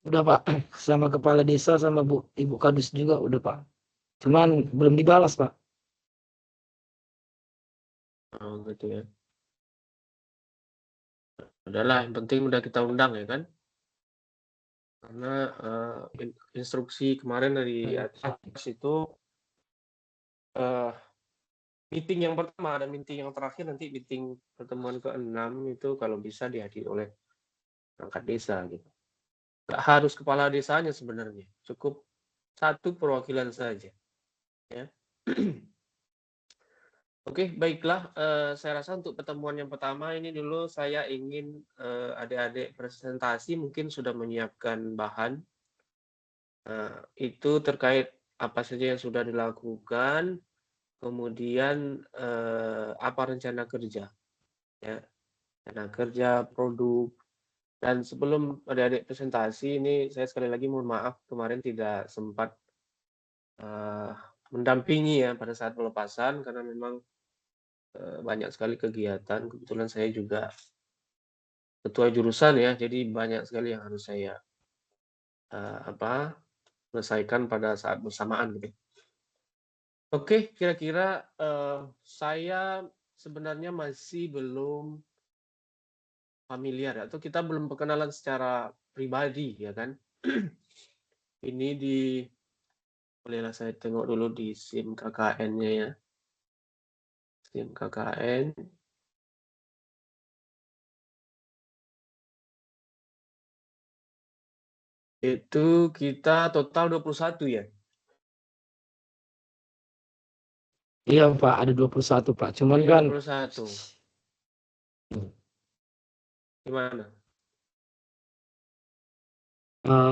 Udah Pak, sama kepala desa sama Ibu Kadus juga udah Pak. Cuman belum dibalas Pak. Oh gitu ya. Udahlah, yang penting udah kita undang ya kan. Karena instruksi kemarin dari atas itu meeting yang pertama dan meeting yang terakhir, nanti meeting pertemuan ke-6 itu kalau bisa dihadiri oleh perangkat desa gitu. Nggak harus kepala desanya sebenarnya, cukup satu perwakilan saja ya. Oke, baiklah, saya rasa untuk pertemuan yang pertama ini dulu saya ingin adik-adik presentasi mungkin sudah menyiapkan bahan itu terkait apa saja yang sudah dilakukan, kemudian apa rencana kerja ya, rencana kerja, produk. Dan sebelum adik-adik presentasi ini, saya sekali lagi mohon maaf kemarin tidak sempat mendampingi ya pada saat pelepasan karena memang banyak sekali kegiatan. Kebetulan saya juga ketua jurusan ya, jadi banyak sekali yang harus saya selesaikan pada saat bersamaan gitu. Oke, kira-kira saya sebenarnya masih belum familiar atau kita belum perkenalan secara pribadi ya kan. Ini bolehlah saya tengok dulu di SIM KKN-nya ya. SIM KKN. Itu kita total 21 ya. Iya Pak, ada 21 Pak. Cuman Iya, kan 21. Gimana?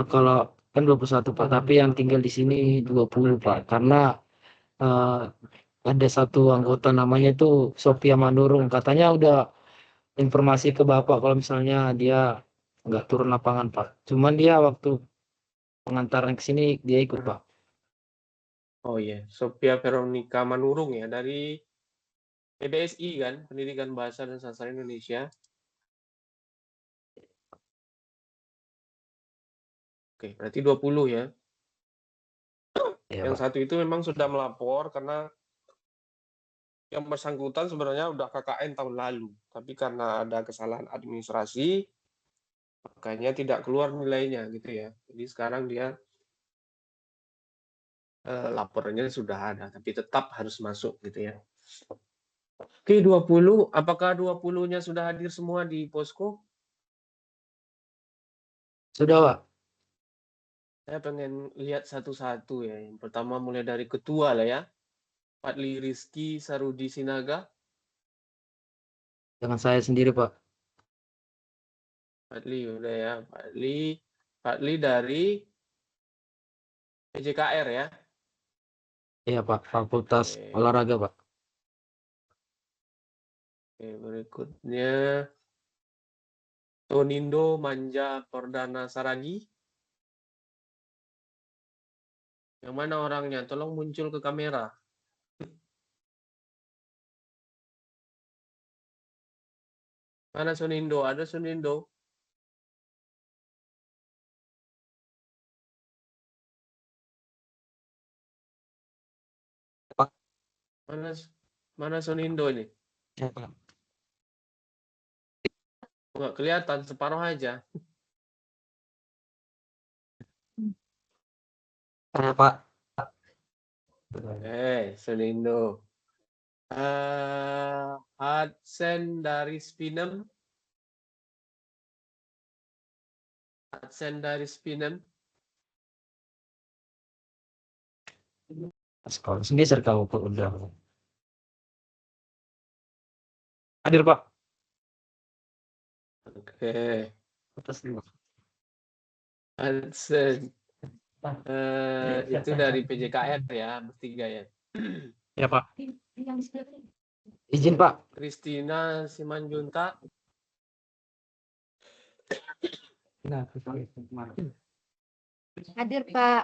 kalau kan 21 Pak, tapi yang tinggal di sini 20 Pak. Karena ada satu anggota namanya itu Sophia Manurung. Katanya udah informasi ke Bapak kalau misalnya dia nggak turun lapangan Pak. Cuman dia waktu pengantaran ke sini dia ikut Pak. Oh iya, Sophia Veronica Manurung ya dari PBSI kan, Pendidikan Bahasa dan Sastra Indonesia. Oke, berarti 20 ya. Iya Yang Pak. satu itu memang sudah melapor karena yang bersangkutan sebenarnya udah KKN tahun lalu, tapi karena ada kesalahan administrasi, makanya tidak keluar nilainya gitu ya. Jadi sekarang dia laporannya sudah ada, tapi tetap harus masuk gitu ya. Oke, 20. Apakah 20-nya sudah hadir semua di posko? Sudah Pak. Saya pengen lihat satu-satu ya. Yang pertama mulai dari ketua lah ya. Fadli Rizky Sarudi Sinaga. Dengan saya sendiri Pak. Fadli udah ya. Fadli dari PJKR ya. Iya Pak, Fakultas Oke, Olahraga Pak. oke, berikutnya Tonindo Manja Perdana Saragi. Yang mana orangnya? Tolong muncul ke kamera. Mana Sunindo? Ada Sunindo? Pak. Mana Sunindo ini? Ya, Pak. Nggak kelihatan, separuh aja. Saya Pak. Sunindo. Adsen dari Spinem. Adsen dari Spinem. Sekolah sendiri serta udah. Hadir Pak. Oke. Atas dulu. Adsen. Itu dari PJKR ya, bertiga ya. Ya Pak. Izin Pak. Christina Simanjunta. Nah, Hadir Pak.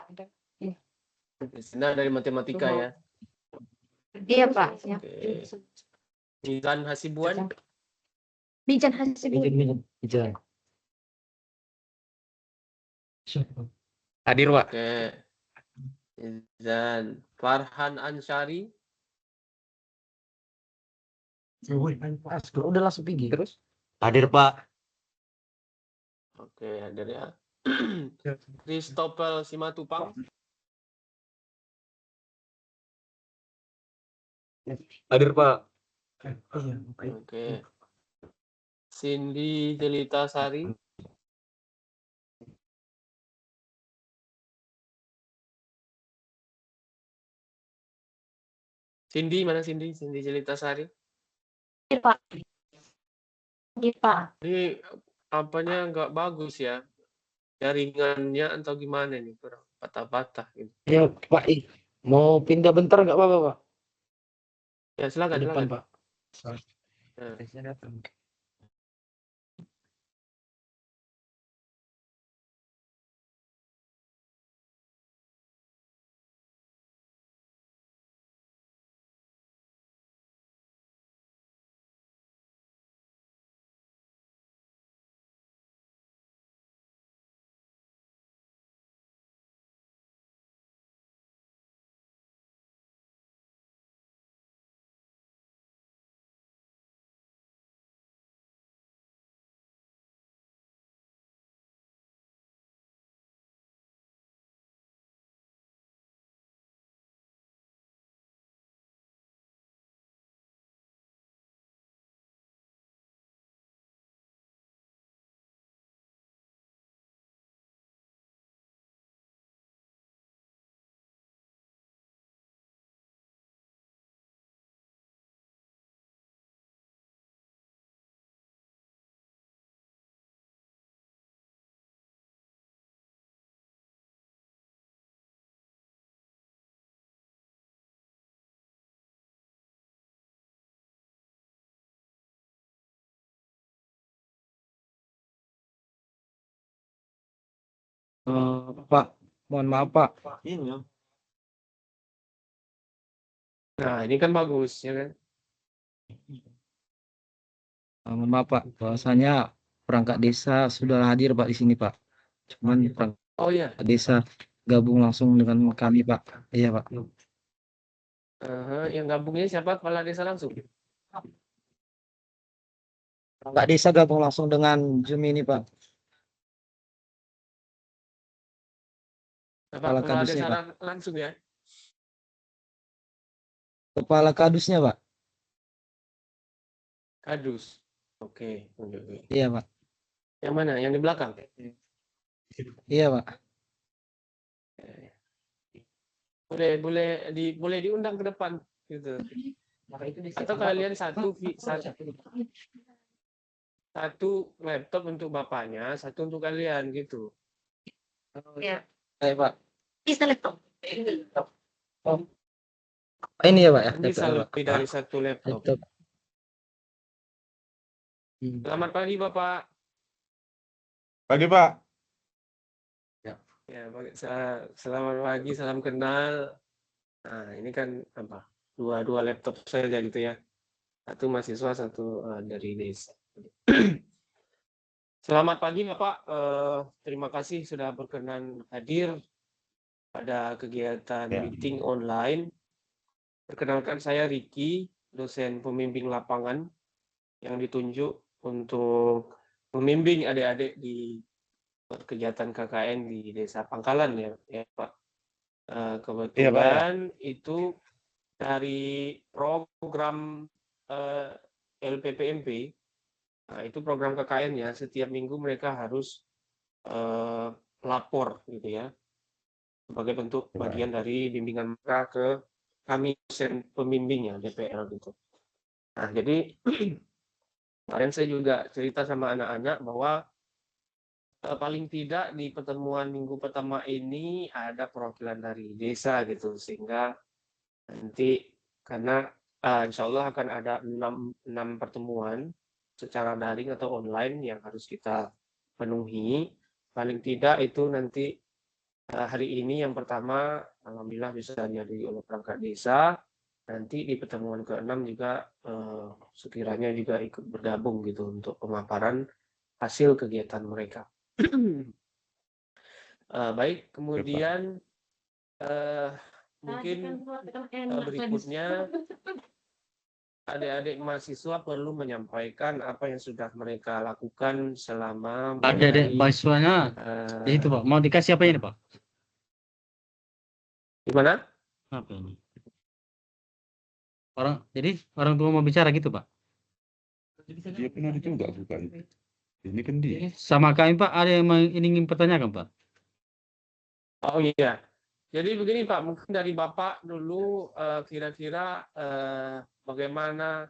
Christina dari matematika ya. Iya Pak. Ya. Oke. Mizan Hasibuan. Bijan Hasibuan. izin. Hadir, Pak. Oke. Dan Farhan Ansyari. Udah langsung pergi terus. Hadir, Pak. Oke, hadir ya. Christopher Simatupang. Hadir, Pak. Oke. Cindy Jelita Sari. Cindy, mana Cindy? Cindy Jelita Sari. Hadir, Pak. Hadir, Pak. Ini apanya nggak bagus ya? Jaringannya atau gimana nih? Kurang patah-patah gitu. Ya, Pak. Mau pindah bentar nggak apa-apa, Pak? Ya, Ke silakan, depan, silakan. Pak. Nah, Saya datang. Pak, mohon maaf, Pak. nah, ini kan bagus ya kan? Mohon maaf, Pak. Bahwasanya perangkat desa sudah hadir, Pak, di sini, Pak. Cuman perangkat Oh iya, desa gabung langsung dengan kami, Pak. Iya, Pak. yang gabungnya siapa? Kepala desa langsung. Perangkat desa gabung langsung dengan Zoom ini, Pak. Apa? Kepala Kepala kadusnya, desa Pak. langsung ya? Kepala kadusnya, Pak. Kadus. Oke, oke, oke. Iya, Pak. Yang mana? Yang di belakang? Iya, Pak. Boleh diundang ke depan gitu. Atau kalian satu laptop untuk bapaknya, satu untuk kalian gitu. Ya. Baik, Pak. Bisa laptop. Oh, ini ya, Pak, ya. Bisa DPL, Pak. lebih dari satu laptop. Laptop. Selamat pagi Bapak. Pagi, Pak. Ya, selamat pagi, salam kenal. Nah, ini kan apa? Dua laptop saja gitu ya. Satu mahasiswa, satu dari desa. Selamat pagi Bapak. Terima kasih sudah berkenan hadir pada kegiatan Ya. meeting online. Perkenalkan saya Ricky, dosen pembimbing lapangan yang ditunjuk untuk membimbing adik-adik di kegiatan KKN di Desa Pangkalan ya Pak. Kebetulan itu dari program LPPMP, nah, itu program KKN ya, setiap minggu mereka harus lapor gitu ya, sebagai bentuk bagian dari bimbingan mereka ke kami dosen pembimbingnya DPL gitu. Nah jadi kemarin saya juga cerita sama anak-anak bahwa paling tidak di pertemuan minggu pertama ini ada perwakilan dari desa gitu, sehingga nanti karena insya Allah akan ada 6 pertemuan secara daring atau online yang harus kita penuhi. Paling tidak itu nanti hari ini yang pertama alhamdulillah bisa dihadiri oleh perangkat desa. Nanti di pertemuan ke-6 juga sekiranya juga ikut bergabung gitu untuk pemaparan hasil kegiatan mereka. Baik, kemudian mungkin berikutnya adik-adik mahasiswa perlu menyampaikan apa yang sudah mereka lakukan selama Adik-adik mahasiswanya itu Pak, mau dikasih apa ini Pak? gimana? Apa ini? Jadi orang tua mau bicara gitu Pak? Dia pun ada juga buka itu. Ini kan dia. Sama kami Pak, ada yang ingin pertanyakan Pak? Oh iya. Jadi begini Pak, mungkin dari Bapak dulu kira-kira bagaimana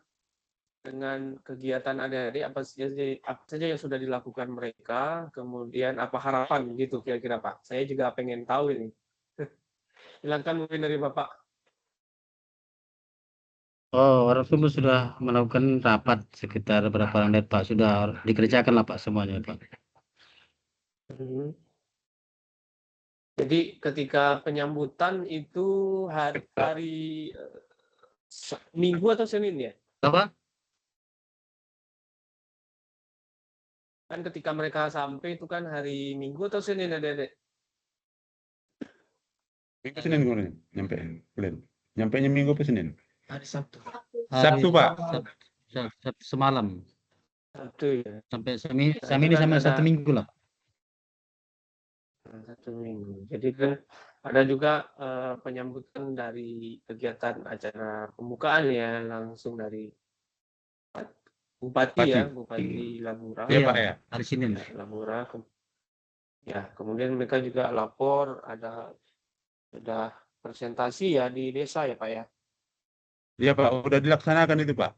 dengan kegiatan adik-adik, apa saja yang sudah dilakukan mereka, kemudian apa harapan gitu kira-kira Pak. Saya juga pengen tahu ini. Silakan mungkin dari Bapak. Oh, orang tua sudah melakukan rapat sekitar berapa orang Pak, sudah dikerjakan lah Pak semuanya Pak. Jadi ketika penyambutan itu hari Minggu atau Senin ya? Apa? Kan ketika mereka sampai itu kan hari Minggu atau Senin adik-adik? Minggu Senin kemarin nyampe. Nyampainya Minggu apa Senin? Hari Sabtu. Sabtu Pak. Sabtu semalam. Sabtu ya. Sampai sampai ada 1 minggu lah. 1 minggu. Jadi kan ada juga penyambutan dari kegiatan acara pembukaan ya, langsung dari Bupati ya, Bupati Lamura. Iya Pak ya. Hari Senin. Lamura. Ya, kemudian mereka juga lapor sudah presentasi ya di desa ya Pak ya. Iya Pak, udah dilaksanakan itu Pak.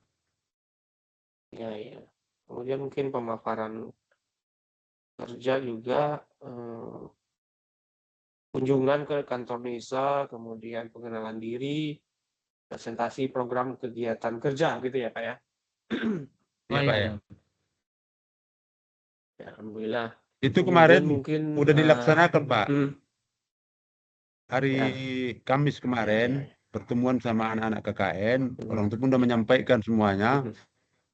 Ya, ya. Kemudian mungkin pemaparan kerja juga, kunjungan ke kantor desa, kemudian pengenalan diri, presentasi program kegiatan kerja gitu ya Pak ya. Iya Pak ya. Ya, alhamdulillah. Itu Kemudian kemarin mungkin udah dilaksanakan Pak. Hari Ya. Kamis kemarin pertemuan sama anak-anak KKN, orang tua pun udah menyampaikan semuanya.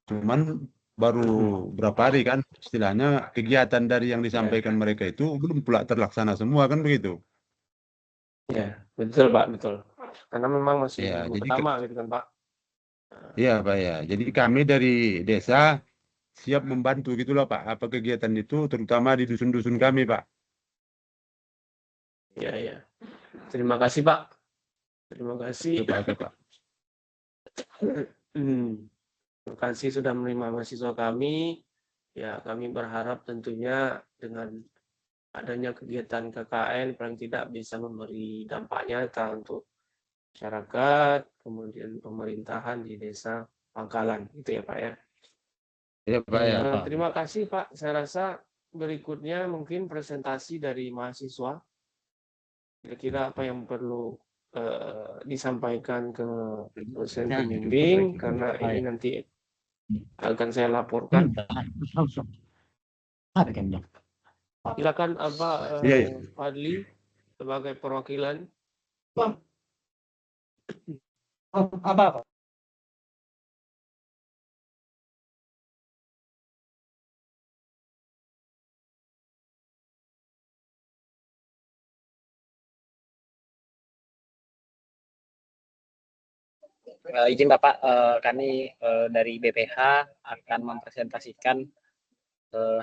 Cuman baru berapa hari kan istilahnya kegiatan dari yang disampaikan mereka itu belum pula terlaksana semua kan begitu. Ya, betul Pak, betul. Karena memang masih Ya, minggu jadi pertama gitu kan Pak. iya Pak ya. Jadi kami dari desa siap membantu gitulah Pak. Apa kegiatan itu terutama di dusun-dusun kami Pak. Ya, ya. Terima kasih Pak. Terima kasih. Oke Pak. Terima kasih sudah menerima mahasiswa kami. Ya, kami berharap tentunya dengan adanya kegiatan KKN paling tidak bisa memberi dampak nyata untuk masyarakat, kemudian pemerintahan di desa Pangkalan, gitu ya Pak ya. Iya Pak ya. Terima kasih Pak. Saya rasa berikutnya mungkin presentasi dari mahasiswa. Kira-kira apa yang perlu disampaikan ke dosen pembimbing, karena ini nanti akan saya laporkan. Silakan Pak Fadli sebagai perwakilan. Apa? Izin Bapak, kami dari BPH akan mempresentasikan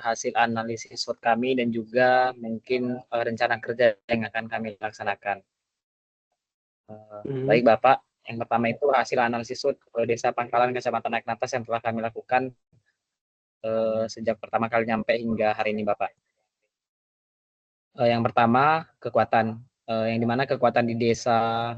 hasil analisis SWOT kami dan juga mungkin rencana kerja yang akan kami laksanakan. Baik Bapak, yang pertama itu hasil analisis SWOT Desa Pangkalan Kecamatan Naik Natas yang telah kami lakukan sejak pertama kali nyampe hingga hari ini Bapak. Yang pertama kekuatan, yang dimana kekuatan di Desa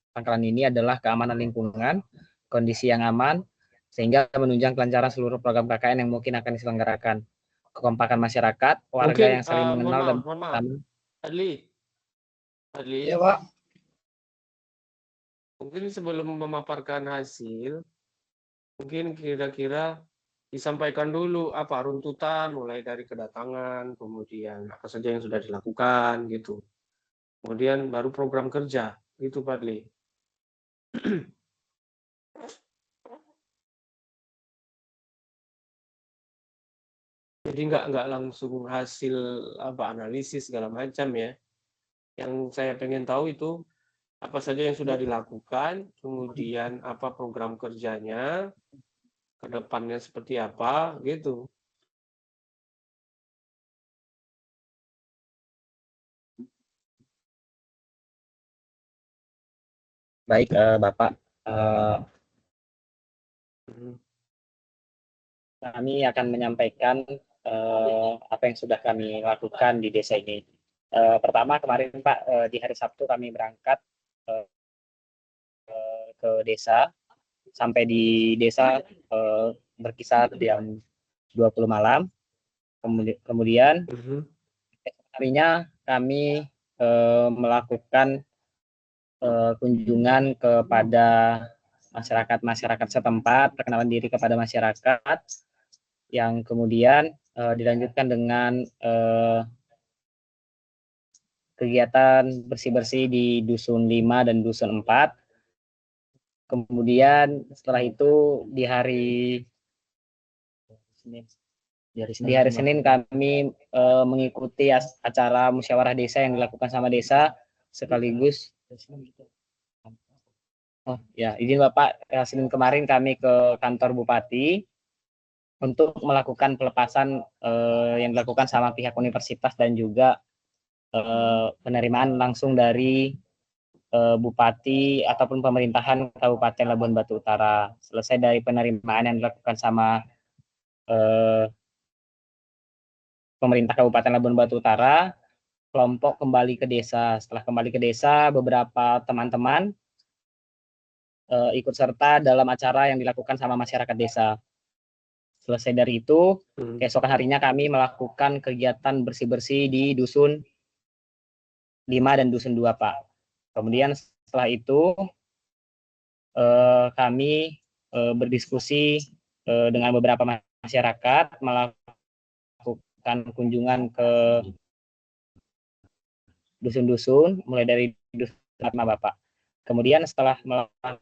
Pangkalan ini adalah keamanan lingkungan, kondisi yang aman, sehingga menunjang kelancaran seluruh program KKN yang mungkin akan diselenggarakan. Kekompakan masyarakat, warga mungkin, yang saling mengenal dan mohon maaf. Adli, Ya Pak. mungkin sebelum memaparkan hasil, mungkin kira-kira disampaikan dulu apa runtutan mulai dari kedatangan, kemudian apa saja yang sudah dilakukan gitu. Kemudian baru program kerja, gitu Pak Adli. Jadi nggak langsung hasil apa analisis segala macam ya. Yang saya pengen tahu itu apa saja yang sudah dilakukan, kemudian apa program kerjanya, ke depannya seperti apa, gitu. Baik, Bapak. Eh, Mhm. Kami akan menyampaikan apa yang sudah kami lakukan di desa ini. Pertama kemarin Pak, di hari Sabtu kami berangkat eh, ke desa, sampai di desa berkisar jam 20 malam. Kemudian Mhm. harinya kami melakukan kunjungan kepada masyarakat setempat, perkenalan diri kepada masyarakat, yang kemudian dilanjutkan dengan kegiatan bersih-bersih di Dusun 5 dan Dusun 4. Kemudian setelah itu di hari Senin kami mengikuti acara musyawarah desa yang dilakukan sama desa, sekaligus izin Bapak, Senin kemarin kami ke kantor Bupati untuk melakukan pelepasan yang dilakukan sama pihak universitas dan juga penerimaan langsung dari Bupati ataupun pemerintahan Kabupaten Labuan Batu Utara. Selesai dari penerimaan yang dilakukan sama pemerintah Kabupaten Labuan Batu Utara, kelompok kembali ke desa. Setelah kembali ke desa, beberapa teman-teman ikut serta dalam acara yang dilakukan sama masyarakat desa. Selesai dari itu, keesokan harinya kami melakukan kegiatan bersih-bersih di Dusun 5 dan Dusun 2, Pak. Kemudian setelah itu kami berdiskusi dengan beberapa masyarakat, melakukan kunjungan ke dusun-dusun, mulai dari Dusun Atma, Bapak. Kemudian setelah melakukan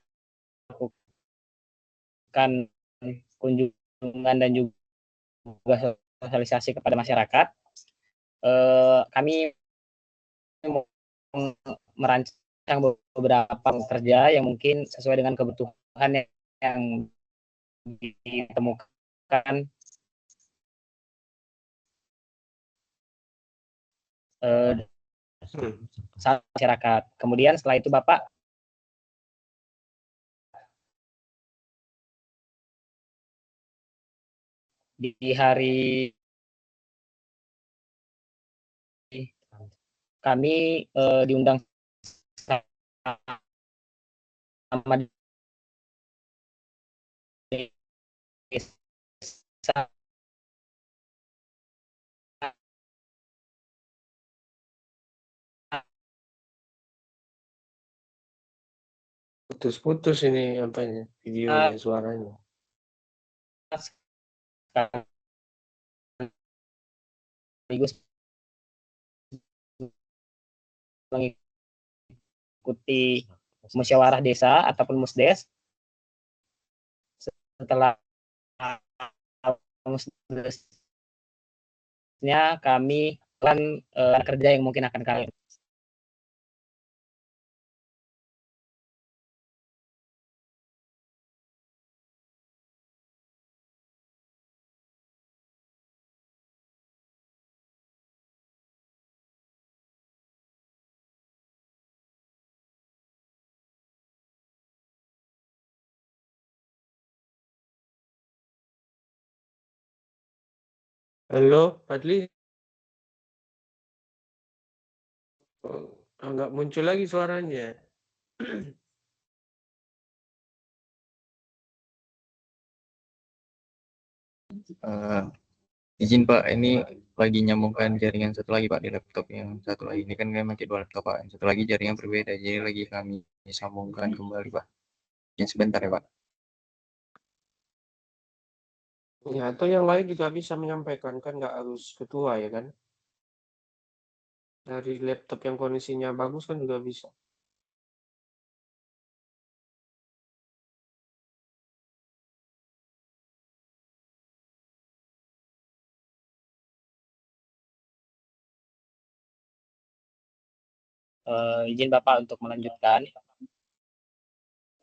kunjungan dan juga sosialisasi kepada masyarakat, kami merancang beberapa kerja yang mungkin sesuai dengan kebutuhan yang ditemukan masyarakat. Kemudian setelah itu Bapak, di hari kami diundang sama desa. Putus-putus ini apanya, videonya, suaranya. Sekaligus mengikuti musyawarah desa ataupun musdes. Setelah musdesnya kami akan kerja yang mungkin akan kami. Halo, Fadli? Nggak muncul lagi suaranya. Izin Pak, ini lagi nyambungkan jaringan satu lagi Pak di laptop yang satu lagi. Ini kan kami pakai dua laptop Pak. Yang satu lagi jaringan berbeda, jadi lagi kami sambungkan kembali Pak. Yang sebentar ya Pak. Ya, atau yang lain juga bisa menyampaikan, kan nggak harus ketua ya kan. Dari laptop yang kondisinya bagus kan juga bisa. izin Bapak untuk melanjutkan.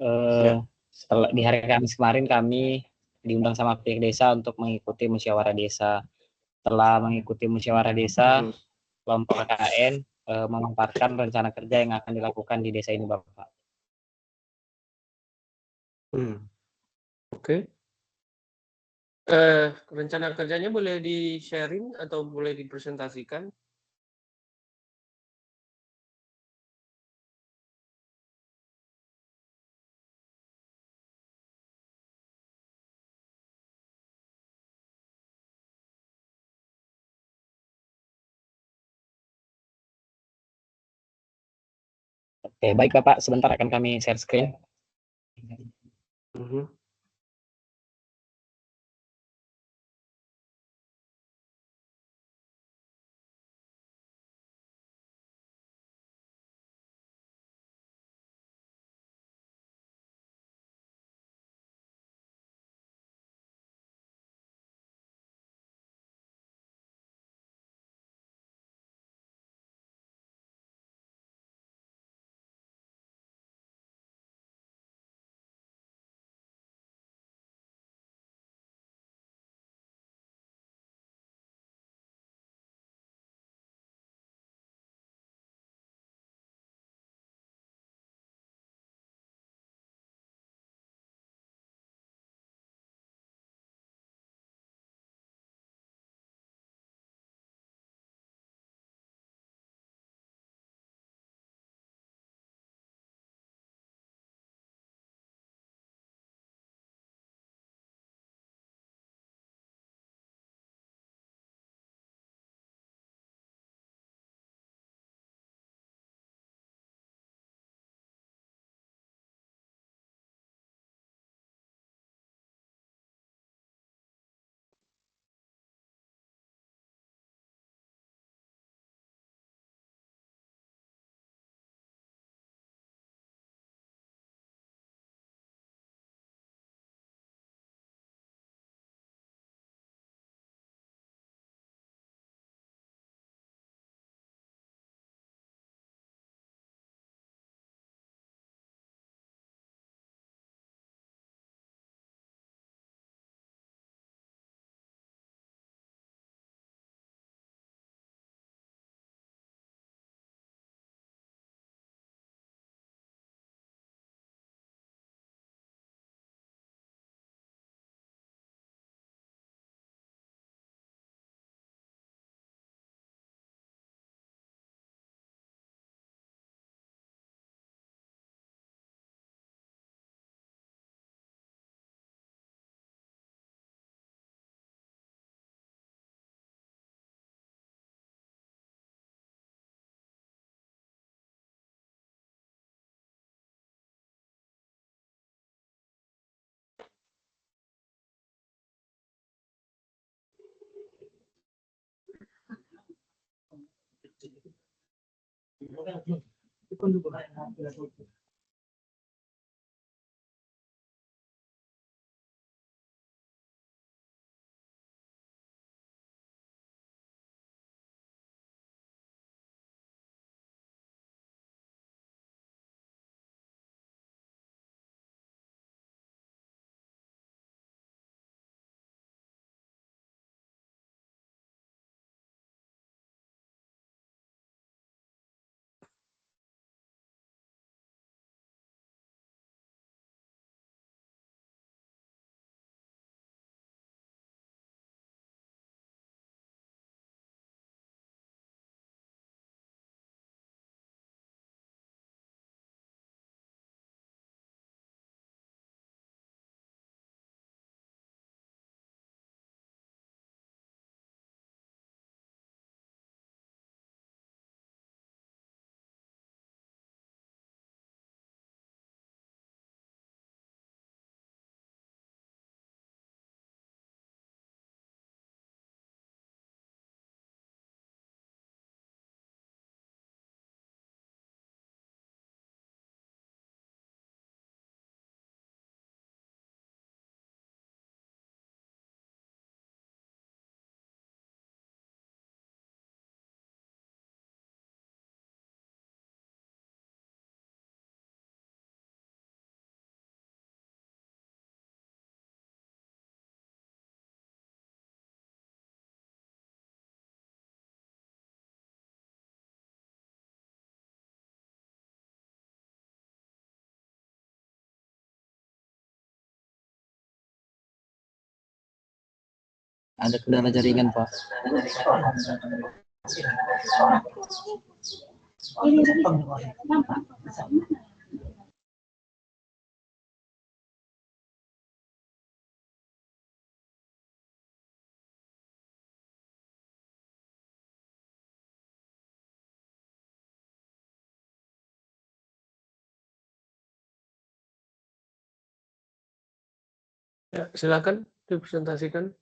Ya. Setelah di hari Kamis kemarin kami diundang sama pihak desa untuk mengikuti musyawarah desa. Setelah mengikuti musyawarah desa, kelompok KKN memaparkan rencana kerja yang akan dilakukan di desa ini, Bapak. Oke. Rencana kerjanya boleh di-sharing atau boleh dipresentasikan? Oke, baik Bapak, sebentar akan kami share screen. Ada kendala jaringan, Pak. Ya, silakan dipresentasikan.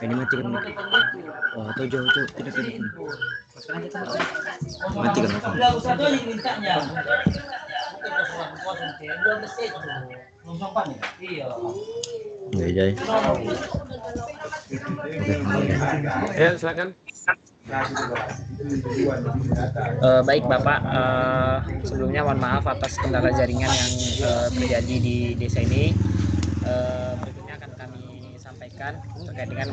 Ini matikan. Oh, atau jauh tidak. Matikan. Jai. Ya, silakan. Baik Bapak, sebelumnya mohon maaf atas kendala jaringan yang terjadi di desa ini. Berikutnya akan kami sampaikan terkait dengan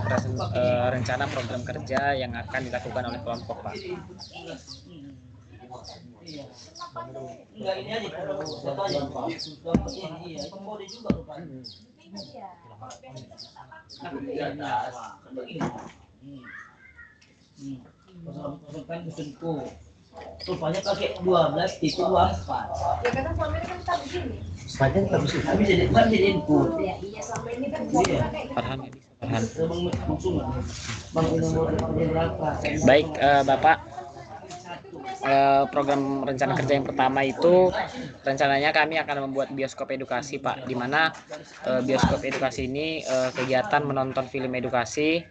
rencana program kerja yang akan dilakukan oleh kelompok Pak. Rupanya pakai 12 itu 24. Ya karena selama ini kan kita begini. Sepanjang tak bisa. Tapi jadi input. Ya iya selama ini kan kita Farhan. berapa? Baik Bapak, program rencana kerja yang pertama itu rencananya kami akan membuat bioskop edukasi Pak, di mana bioskop edukasi ini kegiatan menonton film edukasi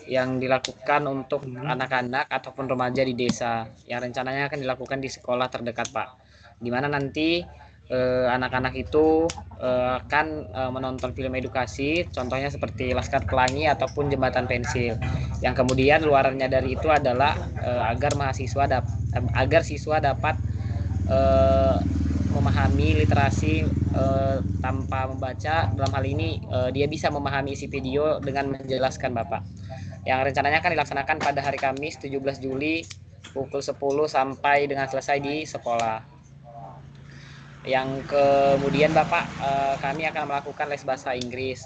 yang dilakukan untuk anak-anak ataupun remaja di desa, yang rencananya akan dilakukan di sekolah terdekat Pak, di mana nanti anak-anak itu akan menonton film edukasi, contohnya seperti Laskar Pelangi ataupun Jembatan Pensil, yang kemudian luarannya dari itu adalah agar siswa dapat memahami literasi tanpa membaca. Dalam hal ini dia bisa memahami isi video dengan menjelaskan Bapak. yang rencananya akan dilaksanakan pada hari Kamis 17 Juli pukul 10 sampai dengan selesai di sekolah. Yang kemudian Bapak, kami akan melakukan les bahasa Inggris,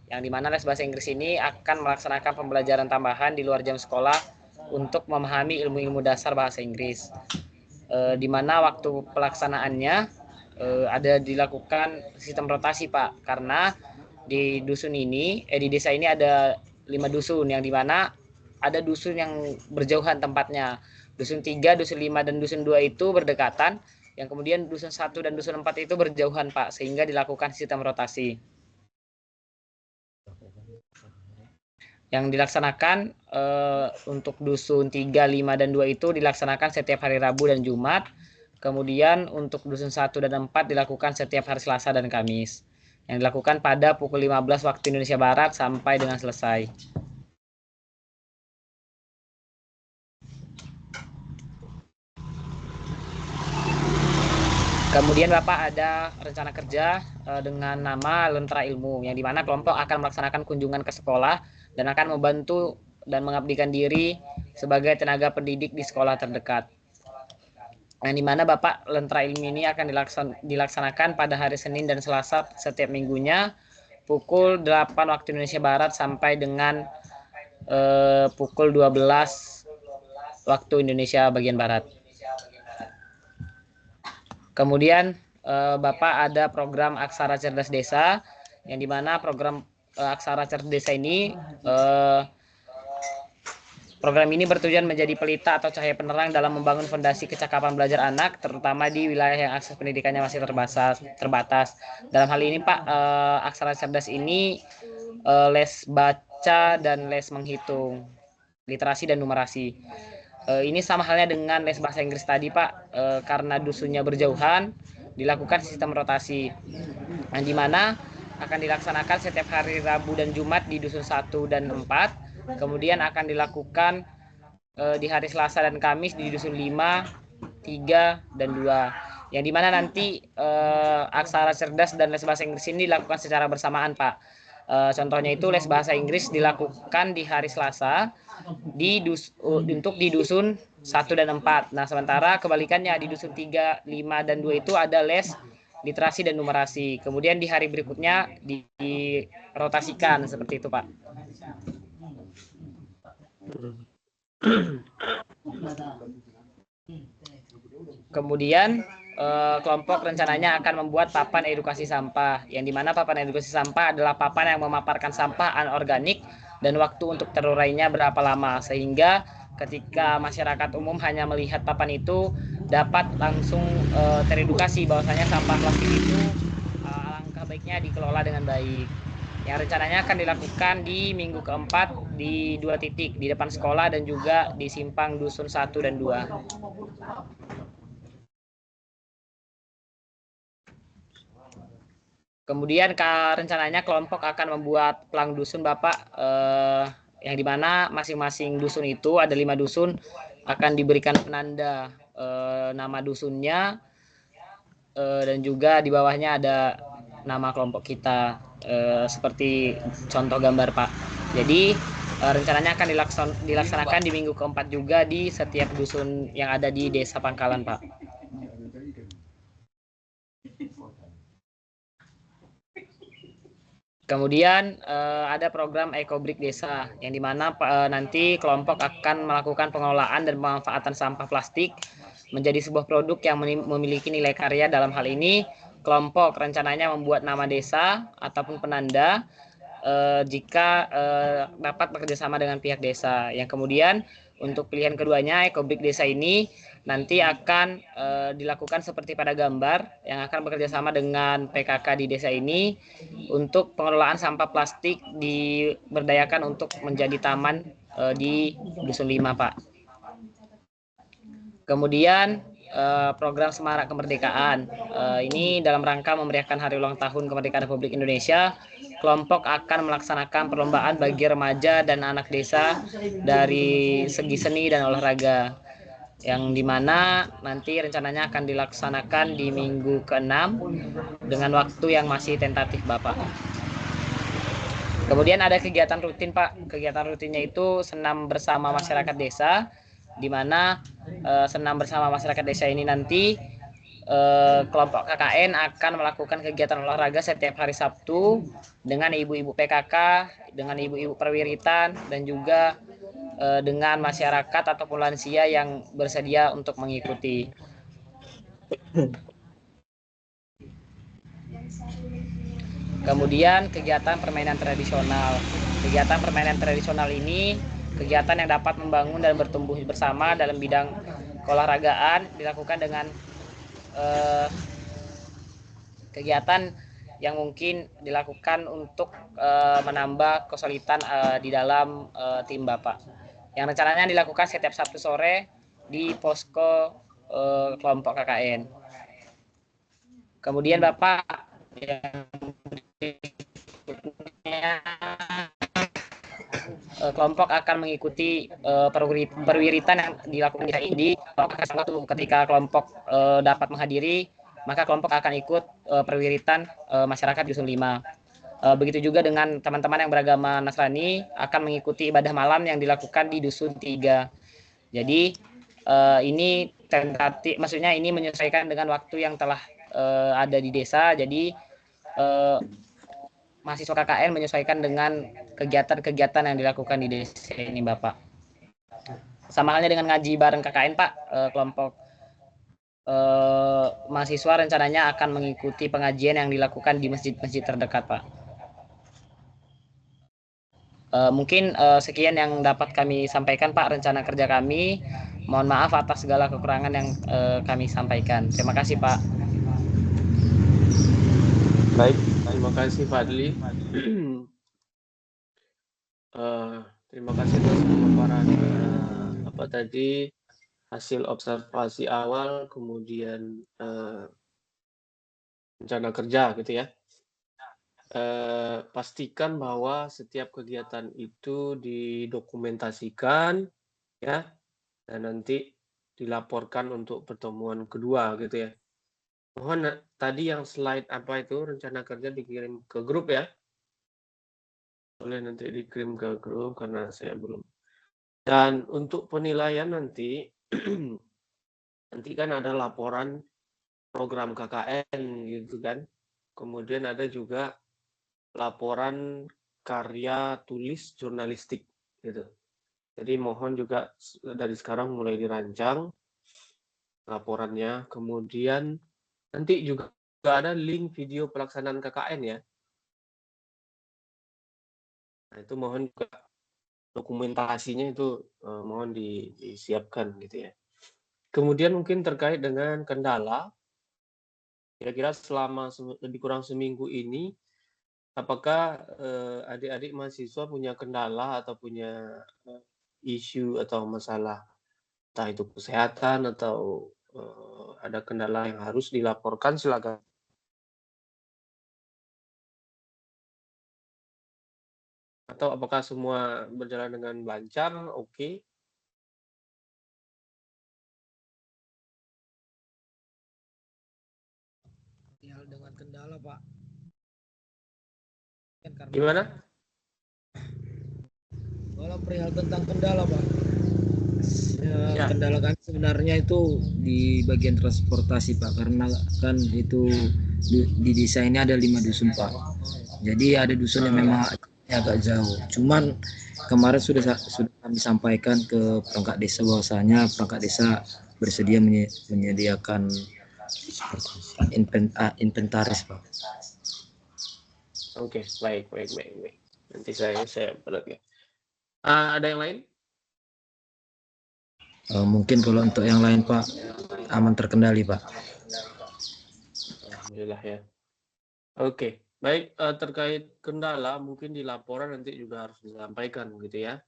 yang dimana les bahasa Inggris ini akan melaksanakan pembelajaran tambahan di luar jam sekolah untuk memahami ilmu-ilmu dasar bahasa Inggris. Dimana waktu pelaksanaannya ada dilakukan sistem rotasi Pak, karena di dusun ini, di desa ini ada 5 dusun, yang dimana ada dusun yang berjauhan tempatnya. Dusun 3, dusun 5, dan dusun 2 itu berdekatan, yang kemudian dusun 1 dan dusun 4 itu berjauhan Pak, sehingga dilakukan sistem rotasi. Yang dilaksanakan untuk dusun 3, 5, dan 2 itu dilaksanakan setiap hari Rabu dan Jumat. Kemudian untuk dusun 1 dan 4 dilakukan setiap hari Selasa dan Kamis, yang dilakukan pada pukul 15 waktu Indonesia Barat sampai dengan selesai. Kemudian Bapak ada rencana kerja dengan nama Lentera Ilmu, yang dimana kelompok akan melaksanakan kunjungan ke sekolah dan akan membantu dan mengabdikan diri sebagai tenaga pendidik di sekolah terdekat. Yang dimana Bapak Lentera Ilmu ini akan dilaksanakan pada hari Senin dan Selasa setiap minggunya pukul 8 waktu Indonesia Barat sampai dengan pukul 12 waktu Indonesia bagian Barat. Kemudian Bapak ada program Aksara Cerdas Desa, yang dimana program Aksara Cerdas Desa ini program ini bertujuan menjadi pelita atau cahaya penerang dalam membangun fondasi kecakapan belajar anak, terutama di wilayah yang akses pendidikannya masih terbatas. Dalam hal ini Pak, Aksara Cerdas ini les baca dan les menghitung, literasi dan numerasi. Ini sama halnya dengan les bahasa Inggris tadi Pak, karena dusunnya berjauhan, dilakukan sistem rotasi, yang dimana akan dilaksanakan setiap hari Rabu dan Jumat di dusun 1 dan 4. Kemudian akan dilakukan di hari Selasa dan Kamis di dusun 5, 3, dan 2. Yang dimana nanti Aksara Cerdas dan les bahasa Inggris ini dilakukan secara bersamaan Pak. Contohnya itu les bahasa Inggris dilakukan di hari Selasa untuk di dusun 1 dan 4. Nah, sementara kebalikannya di dusun 3, 5, dan 2 itu ada les literasi dan numerasi. Kemudian di hari berikutnya dirotasikan seperti itu Pak. Kemudian kelompok rencananya akan membuat papan edukasi sampah, yang dimana papan edukasi sampah adalah papan yang memaparkan sampah anorganik dan waktu untuk terurainya berapa lama, sehingga ketika masyarakat umum hanya melihat papan itu dapat langsung teredukasi bahwasanya sampah plastik itu alangkah baiknya dikelola dengan baik. Yang rencananya akan dilakukan di minggu keempat di 2 titik, di depan sekolah dan juga di simpang dusun 1 dan 2. Kemudian rencananya kelompok akan membuat pelang dusun Bapak, yang dimana masing-masing dusun itu ada 5 dusun akan diberikan penanda nama dusunnya, dan juga di bawahnya ada nama kelompok kita, seperti contoh gambar Pak. Jadi rencananya akan dilaksanakan di minggu keempat juga di setiap dusun yang ada di Desa Pangkalan Pak. Kemudian ada program Ekobrik Desa, yang dimana nanti kelompok akan melakukan pengelolaan dan pemanfaatan sampah plastik menjadi sebuah produk yang memiliki nilai karya. Dalam hal ini kelompok rencananya membuat nama desa ataupun penanda jika dapat bekerjasama dengan pihak desa. Yang kemudian untuk pilihan keduanya, Ekobrik Desa ini nanti akan dilakukan seperti pada gambar, yang akan bekerjasama dengan PKK di desa ini untuk pengelolaan sampah plastik diberdayakan untuk menjadi taman di Dusun 5 Pak. Kemudian program Semarak Kemerdekaan, ini dalam rangka memeriahkan hari ulang tahun kemerdekaan Republik Indonesia. Kelompok akan melaksanakan perlombaan bagi remaja dan anak desa dari segi seni dan olahraga, yang dimana nanti rencananya akan dilaksanakan di minggu ke-6 dengan waktu yang masih tentatif Bapak. Kemudian ada kegiatan rutin Pak. Kegiatan rutinnya itu senam bersama masyarakat desa, di mana senam bersama masyarakat desa ini nanti kelompok KKN akan melakukan kegiatan olahraga setiap hari Sabtu dengan ibu-ibu PKK, dengan ibu-ibu perwiritan, dan juga dengan masyarakat ataupun lansia yang bersedia untuk mengikuti. Kemudian kegiatan permainan tradisional. Kegiatan permainan tradisional ini kegiatan yang dapat membangun dan bertumbuh bersama dalam bidang keolahragaan, dilakukan dengan kegiatan yang mungkin dilakukan untuk menambah kesulitan di dalam tim Bapak. Yang rencananya dilakukan setiap Sabtu sore di posko kelompok KKN. Kemudian Bapak yang kelompok akan mengikuti perwiritan yang dilakukan di ketika kelompok dapat menghadiri, maka kelompok akan ikut perwiritan masyarakat di Dusun 5. Begitu juga dengan teman-teman yang beragama Nasrani akan mengikuti ibadah malam yang dilakukan di Dusun 3. Jadi ini tentatif, maksudnya ini menyesuaikan dengan waktu yang telah ada di desa. Jadi mahasiswa KKN menyesuaikan dengan kegiatan-kegiatan yang dilakukan di desa ini Bapak. Sama halnya dengan ngaji bareng KKN Pak, kelompok mahasiswa rencananya akan mengikuti pengajian yang dilakukan di masjid-masjid terdekat Pak. Mungkin sekian yang dapat kami sampaikan Pak, rencana kerja kami. Mohon maaf atas segala kekurangan yang kami sampaikan. Terima kasih Pak. Baik, terima kasih Fadli. Terima kasih atas pemaparan apa tadi hasil observasi awal, kemudian rencana kerja gitu ya. Pastikan bahwa setiap kegiatan itu didokumentasikan ya, dan nanti dilaporkan untuk pertemuan kedua gitu ya. Mohon tadi yang slide apa itu rencana kerja dikirim ke grup ya. Boleh nanti dikirim ke grup karena saya belum. Dan untuk penilaian nanti nanti kan ada laporan program KKN gitu kan. Kemudian ada juga laporan karya tulis jurnalistik gitu. Jadi mohon juga dari sekarang mulai dirancang laporannya. Kemudian nanti juga ada link video pelaksanaan KKN ya. Nah, itu mohon juga dokumentasinya itu mohon disiapkan gitu ya. Kemudian mungkin terkait dengan kendala, kira-kira selama lebih kurang seminggu ini, apakah adik-adik mahasiswa punya kendala atau punya isu atau masalah, entah itu kesehatan atau ada kendala yang harus dilaporkan, silakan. Atau apakah semua berjalan dengan lancar? Oke. Dengan kendala Pak. Gimana? Kalau perihal tentang kendala Pak, ya. Kendala kan sebenarnya itu di bagian transportasi Pak, karena kan itu di desa ini ada 5 dusun Pak. Jadi ada dusun yang memang agak jauh. Cuman kemarin sudah kami sampaikan ke perangkat desa bahwasanya perangkat desa bersedia menyediakan inventaris Pak. Oke, baik. Nanti saya ya. Ada yang lain? Mungkin kalau untuk yang lain Pak aman terkendali Pak. Alhamdulillah ya. Oke, baik, terkait kendala mungkin di laporan nanti juga harus disampaikan gitu ya.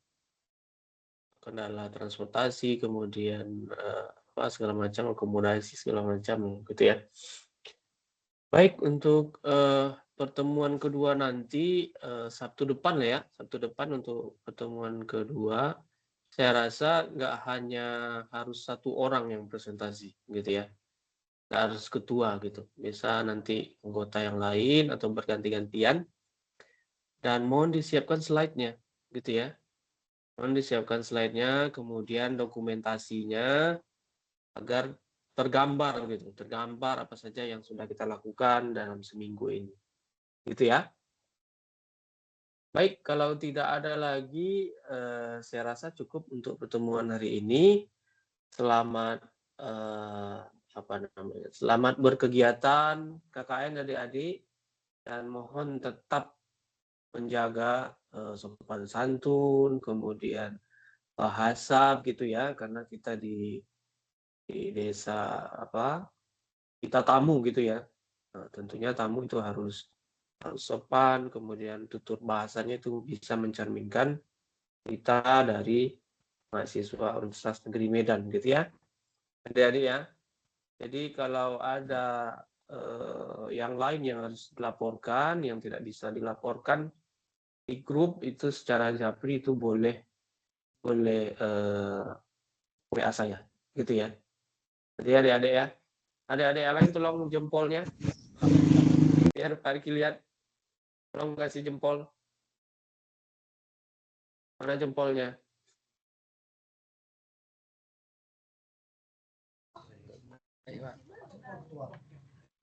Kendala transportasi, kemudian segala macam, akomodasi segala macam gitu ya. Baik, untuk pertemuan kedua nanti Sabtu depan ya, Sabtu depan untuk pertemuan kedua, saya rasa nggak hanya harus satu orang yang presentasi gitu ya, nggak harus ketua gitu, bisa nanti anggota yang lain atau berganti-gantian. dan mohon disiapkan slide-nya, gitu ya. Mohon disiapkan slide-nya, kemudian dokumentasinya agar tergambar gitu, tergambar apa saja yang sudah kita lakukan dalam seminggu ini, gitu ya. Baik, kalau tidak ada lagi, saya rasa cukup untuk pertemuan hari ini. Selamat selamat berkegiatan KKN adik-adik, dan mohon tetap menjaga sopan santun, kemudian bahasa gitu ya, karena kita di desa kita tamu gitu ya. Nah, tentunya tamu itu harus sopan, kemudian tutur bahasanya itu bisa mencerminkan kita dari mahasiswa Universitas Negeri Medan gitu ya. Adik-adik ya. Jadi kalau ada yang lain yang harus dilaporkan, yang tidak bisa dilaporkan di grup itu secara japri itu boleh WA saya gitu ya. Jadi adik-adik ya, adik-adik yang lain tolong jempolnya biar Pak Riki lihat, tolong kasih jempol. Mana jempolnya?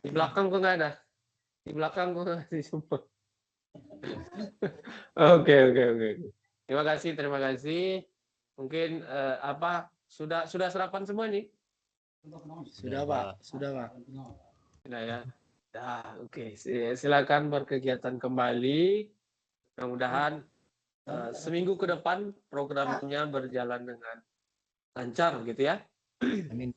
Di belakang kok nggak ada? Di belakang kok nggak ada jempol? Oke. Terima kasih. Mungkin sudah sarapan semua nih? Sudah Pak. Sudah ya. Oke. Silakan berkegiatan kembali. Mudah-mudahan seminggu ke depan programnya berjalan dengan lancar gitu ya. Amin.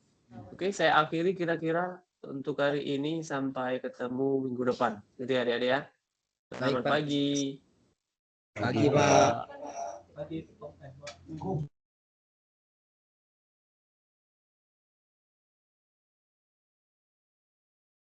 Oke, saya akhiri kira-kira untuk hari ini, sampai ketemu minggu depan. Gitu ya adik-adik ya. Selamat Baik, Pak. pagi. Pagi, Pak.